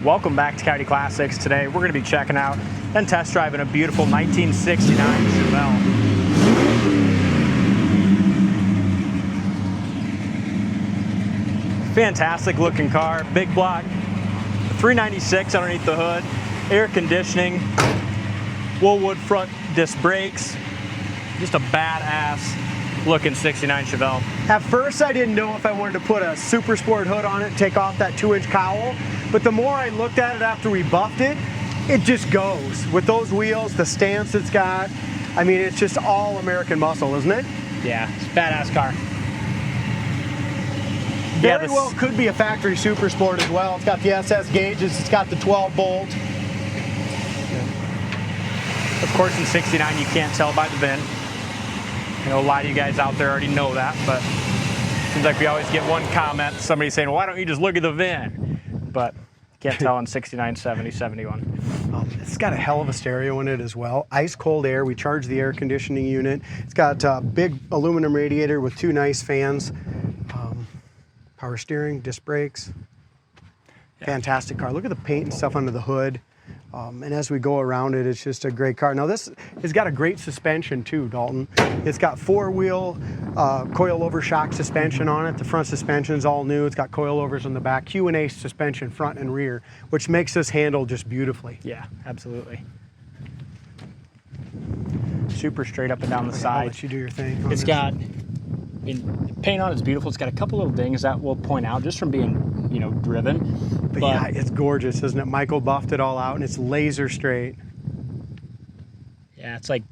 Welcome back to Coyote Classics. Today we're going to be checking out and test driving a beautiful 1969 Chevelle. Fantastic looking car, big block, 396 underneath the hood, air conditioning, Woolwood front disc brakes, just a badass looking 69 Chevelle. At first I didn't know if I wanted to put a super sport hood on it, take off that 2-inch cowl, but the more I looked at it after we buffed it, it just goes. With those wheels, the stance it's got, I mean, it's just all American muscle, isn't it? Yeah, it's a badass car. Very well could be a factory super sport as well. It's got the SS gauges, it's got the 12 bolt. Of course in 69 you can't tell by the VIN. I know a lot of you guys out there already know that, but it seems like we always get one comment, somebody saying, well, why don't you just look at the VIN? But can't tell in 69, 70, 71. It's got a hell of a stereo in it as well. Ice cold air, we charge the air conditioning unit. It's got a big aluminum radiator with 2 nice fans. Power steering, disc brakes. Yeah. Fantastic car. Look at the paint and stuff under the hood. And as we go around it, it's just a great car. Now this has got a great suspension too, Dalton. It's got 4-wheel coil-over shock suspension on it. The front suspension's all new. It's got coilovers on the back. Q&A suspension front and rear, which makes this handle just beautifully. Yeah, absolutely. Super straight up and down the side. I'll let you do your thing. It's got, I mean, paint on it's beautiful. It's got a couple little dings that we'll point out just from being, you know, driven. But yeah, it's gorgeous, isn't it? Michael buffed it all out, and it's laser straight. Yeah, it's like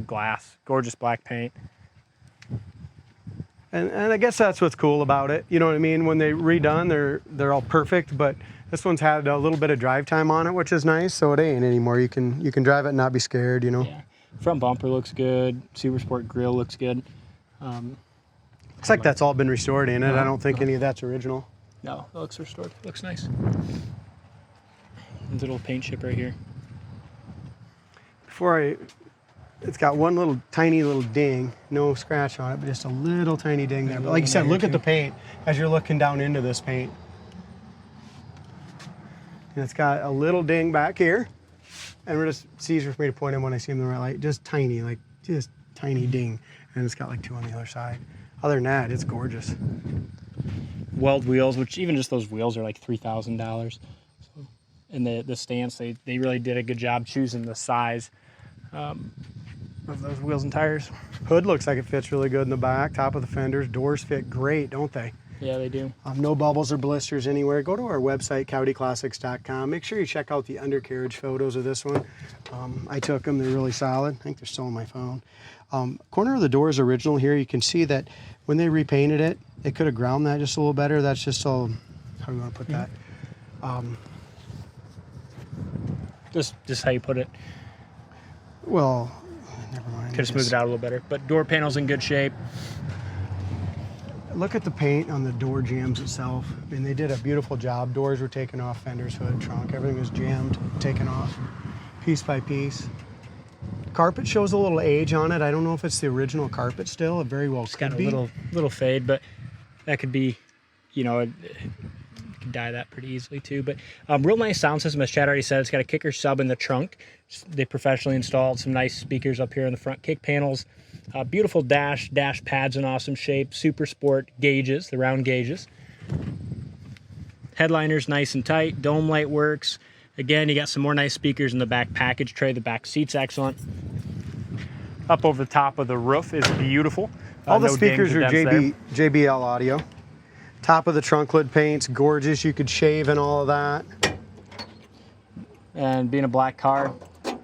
glass. Gorgeous black paint. And I guess that's what's cool about it. You know what I mean? When they redone, they're all perfect. But this one's had a little bit of drive time on it, which is nice. So it ain't anymore. You can drive it and not be scared. You know. Yeah. Front bumper looks good. Super Sport grill looks good. Looks like that's all been restored in it. I don't think any of that's original. No, it looks restored. Looks nice. There's a little paint chip right here. It's got one little tiny little ding, no scratch on it, but just a little tiny ding there. But like you said, look at the paint as you're looking down into this paint. And it's got a little ding back here. And it's easier for me to point in when I see them in the right light. Just tiny, like just tiny ding. And it's got like 2 on the other side. Other than that, it's gorgeous. Weld wheels, which even just those wheels are like $3,000. So, and the stance, they really did a good job choosing the size of those wheels and tires. Hood looks like it fits really good in the back. Top of the fenders, doors fit great, don't they? Yeah, they do. No bubbles or blisters anywhere. Go to our website, coyoteClassics.com. Make sure you check out the undercarriage photos of this one. I took them. They're really solid. I think they're still on my phone. Corner of the door is original here. You can see that when they repainted it, they could have ground that just a little better. That's just all, how do you want to put that? Just how you put it. Well, never mind. Could have smoothed it out a little better. But door panel's in good shape. Look at the paint on the door jambs itself. I mean, they did a beautiful job. Doors were taken off, fenders, hood, trunk. Everything was jammed, taken off, piece by piece. Carpet shows a little age on it. I don't know if it's the original carpet still. It very well could be. It's got a little fade, but that could be, you know, you could dye that pretty easily too. But real nice sound system, as Chad already said. It's got a kicker sub in the trunk. They professionally installed some nice speakers up here in the front kick panels. Beautiful dash pads in awesome shape. Super Sport gauges, the round gauges. Headliner's nice and tight. Dome light works. Again, you got some more nice speakers in the back package tray. The back seat's excellent. Up over the top of the roof is beautiful. All the speakers are JBL audio. Top of the trunk lid paint's gorgeous. You could shave and all of that. And being a black car,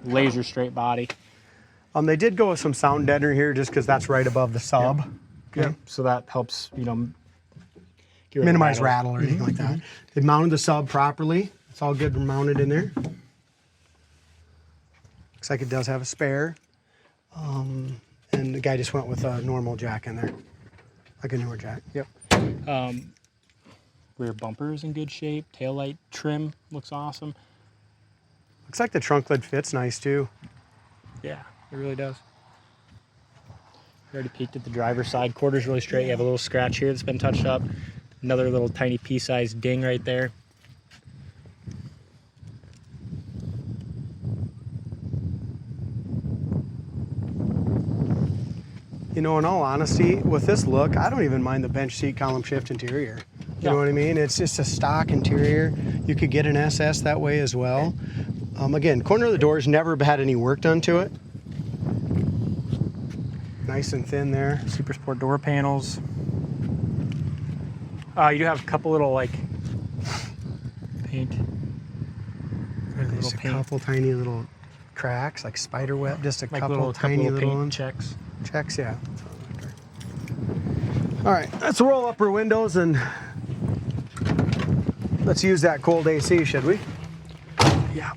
laser straight body. They did go with some sound deadener here just because that's right above the sub. Yep. Okay. Yep. So that helps, you know, minimize rattle or anything like that. They mounted the sub properly. It's all good mounted in there. Looks like it does have a spare. And the guy just went with a normal jack in there, like a newer jack. Yep. Rear bumper is in good shape. Taillight trim looks awesome. Looks like the trunk lid fits nice too. Yeah, it really does. Already peeked at the driver's side. Quarter's really straight. You have a little scratch here that's been touched up. Another little tiny pea-sized ding right there. You know, in all honesty, with this look, I don't even mind the bench seat column shift interior. You know what I mean? It's just a stock interior. You could get an SS that way as well. Again, corner of the doors never had any work done to it. Nice and thin there. Super Sport door panels. You do have a couple little like paint. There's a couple tiny little cracks, like spider web. Just a like couple tiny little ones. checks. Checks, yeah. All right, let's roll up our windows and let's use that cold AC, should we? Yeah.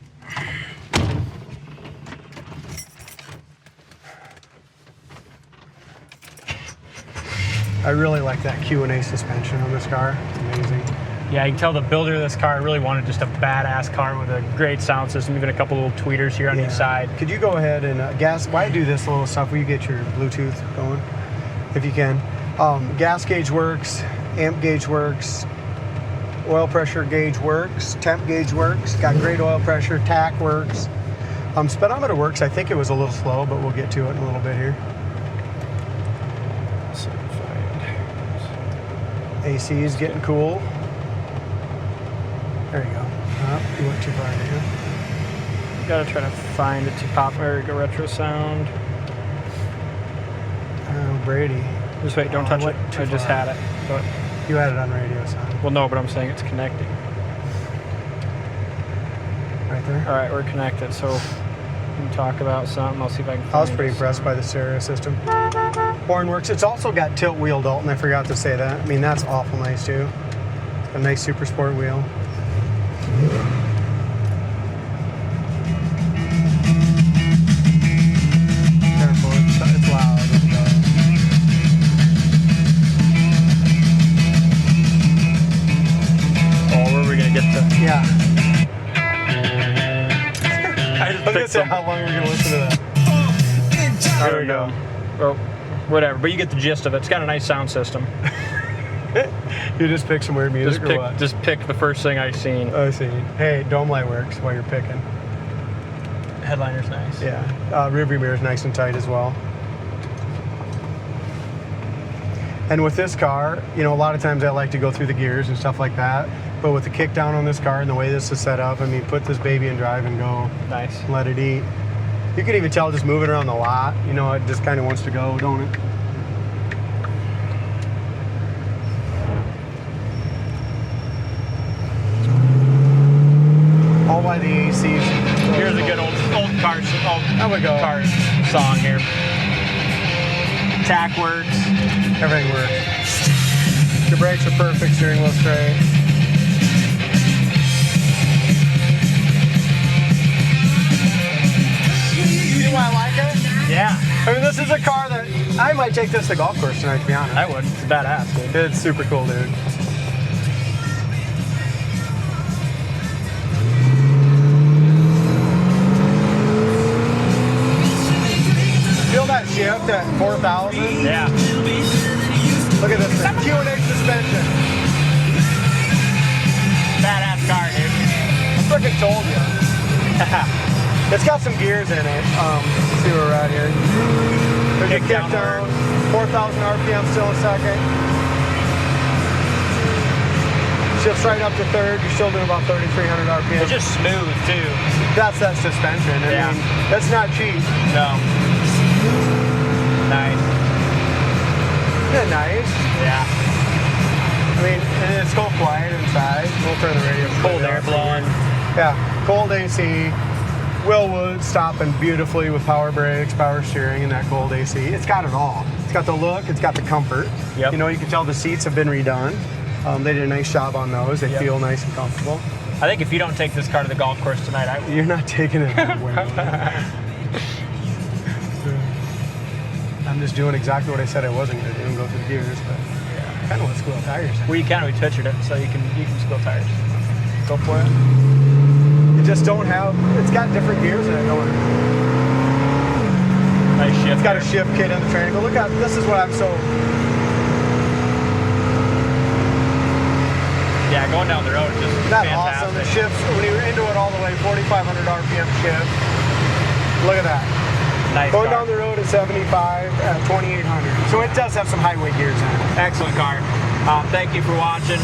I really like that Q&A suspension on this car. It's amazing. Yeah, you can tell the builder of this car really wanted just a badass car with a great sound system, even a couple little tweeters here on each side. Could you go ahead and while you do this little stuff, will you get your Bluetooth going? If you can. Gas gauge works, amp gauge works, oil pressure gauge works, temp gauge works, got great oil pressure, tack works. Speedometer works. I think it was a little slow, but we'll get to it in a little bit here. AC is getting cool. There you go. Oh, you went too far, didn't you? Gotta try to find it to pop or go retro sound. Oh, Brady. Just wait, don't touch it. I just had it. But, You had it on radio sound. well, no, but I'm saying it's connecting. Right there? All right, we're connected, so we can talk about something. I'll see if I can find I was pretty this. impressed by the stereo system. Horn works. It's also got tilt wheel, Dalton. I forgot to say that. I mean, that's awful nice, too. A nice Super Sport wheel. Careful, it's loud. Oh, where are we gonna get to? Yeah. I just Look picked at how long we're going to listen to that. There we go. Well, whatever, but you get the gist of it. It's got a nice sound system. You just pick some weird music or what? Just pick the first thing I've seen. I see. Hey, dome light works while you're picking. Headliner's nice. Yeah. Rear view mirror is nice and tight as well. And with this car, you know, a lot of times I like to go through the gears and stuff like that. But with the kick down on this car and the way this is set up, I mean, put this baby in drive and go. Nice. Let it eat. You can even tell just moving around the lot, you know, it just kind of wants to go, don't it? All by the ACs. Here's a good old car song here. Tack works. Everything works. The brakes are perfect, steering wheel's straight. See why I like it? Yeah. I mean, this is a car that I might take this to the golf course tonight, to be honest. I would. It's badass, dude. It's super cool, dude. Feel that shift at 4,000? Yeah. Look at this thing. Q&A suspension. Badass car, dude. I freaking told you. It's got some gears in it. Let's see where we're at here. There's a kick down. 4,000 RPM still a second. Shifts right up to third. You're still doing about 3,300 RPM. It's just smooth, too. That's that suspension. I mean, that's not cheap. No. Nice. Isn't it nice? Yeah. I mean, and it's so quiet inside. We'll turn the radio. Cold air blowing. Yeah, cold AC. Willwood stopping beautifully with power brakes, power steering, and that cold AC. It's got it all. It's got the look. It's got the comfort. Yep. You know, you can tell the seats have been redone. They did a nice job on those. They feel nice and comfortable. I think if you don't take this car to the golf course tonight, I will. You're not taking it anywhere. I'm just doing exactly what I said I wasn't going to do and go through the gears, but I kind of want to squeal tires. Well, you can. We pictured it, so you can squill tires. Go for it. You just don't have. It's got different gears in it. Don't it? Nice shift. It's got a shift kit in the training. But look at this is what I'm so. Yeah, going down the road is just That's fantastic. awesome. The shifts when you're into it all the way, 4,500 RPM shift. Look at that. Nice Going car. down the road at 75 at 2,800. So it does have some highway gears in it. Excellent car. Thank you for watching.